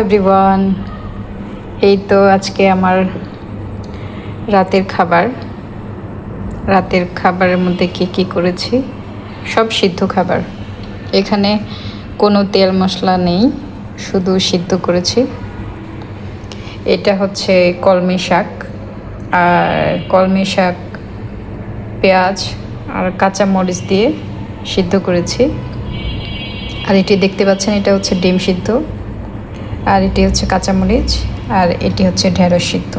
Everyone, এই তো আজকে আমার রাতের খাবারের মধ্যে কি করেছি, সব সিদ্ধ খাবার। এখানে কোনো তেল মশলা নেই, শুধু সিদ্ধ করেছি। এটা হচ্ছে কলমি শাক, আর কলমি শাক পেঁয়াজ আর কাঁচা মরিচ দিয়ে সিদ্ধ করেছি। আর এটি দেখতে পাচ্ছেন, এটা হচ্ছে ডিম সিদ্ধ, আর এটি হচ্ছে কাঁচামরিচ, আর এটি হচ্ছে ঢেঁড়স সিদ্ধ।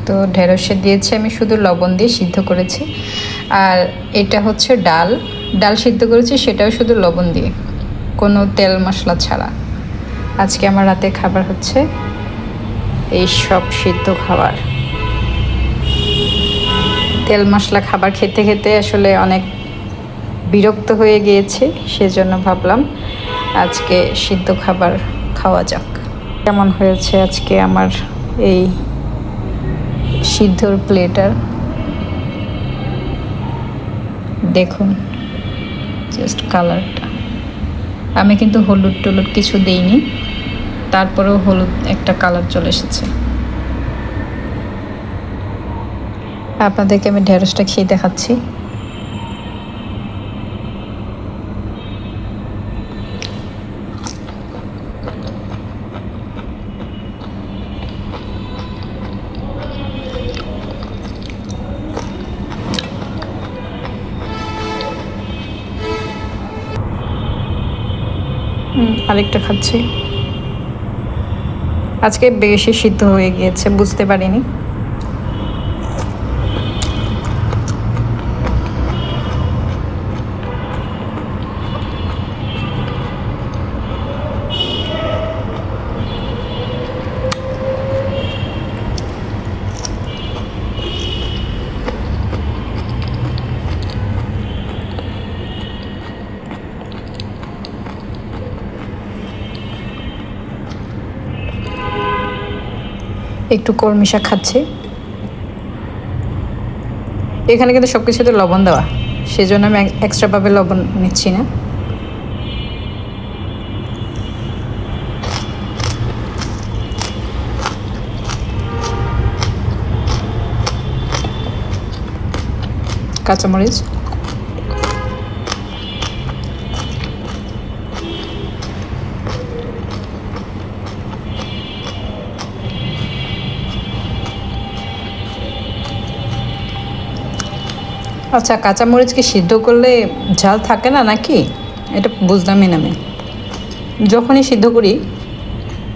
তো ঢেঁড়সে দিয়েছি আমি শুধু লবণ দিয়ে সিদ্ধ করেছি। আর এটা হচ্ছে ডাল সিদ্ধ করেছি, সেটাও শুধু লবণ দিয়ে, কোনো তেল মশলা ছাড়া। আজকে আমার রাতের খাবার হচ্ছে এই সব সিদ্ধ খাবার। তেল মশলা খাবার খেতে খেতে আসলে অনেক বিরক্ত হয়ে গিয়েছে, সেজন্য ভাবলাম আজকে সিদ্ধ খাবার খাওয়া যাক। কেমন হয়েছে আজকে আমার এই সিদ্ধর প্লেটার, দেখুন জাস্ট কালারটা। আমি কিন্তু হলুদ টলুদ কিছু দেইনি, তারপরেও হলুদ একটা কালার চলে এসেছে। আপনাদেরকে আমি ঢেঁড়সটা খেয়ে দেখাচ্ছি। আরেকটা খাচ্ছি। আজকে বেশি সিদ্ধ হয়ে গিয়েছে, বুঝতে পারিনি। একটু কলমি শাক খাচ্ছি। এখানে কিন্তু সব কিছুতে লবণ দেওয়া, সেজন্য আমি এক্সট্রাভাবে লবণ নিচ্ছি না। কাঁচামরিচ, আচ্ছা কাঁচামরিচ কি সিদ্ধ করলে ঝাল থাকে না নাকি? এটা বুঝলামই না আমি। যখনই সিদ্ধ করি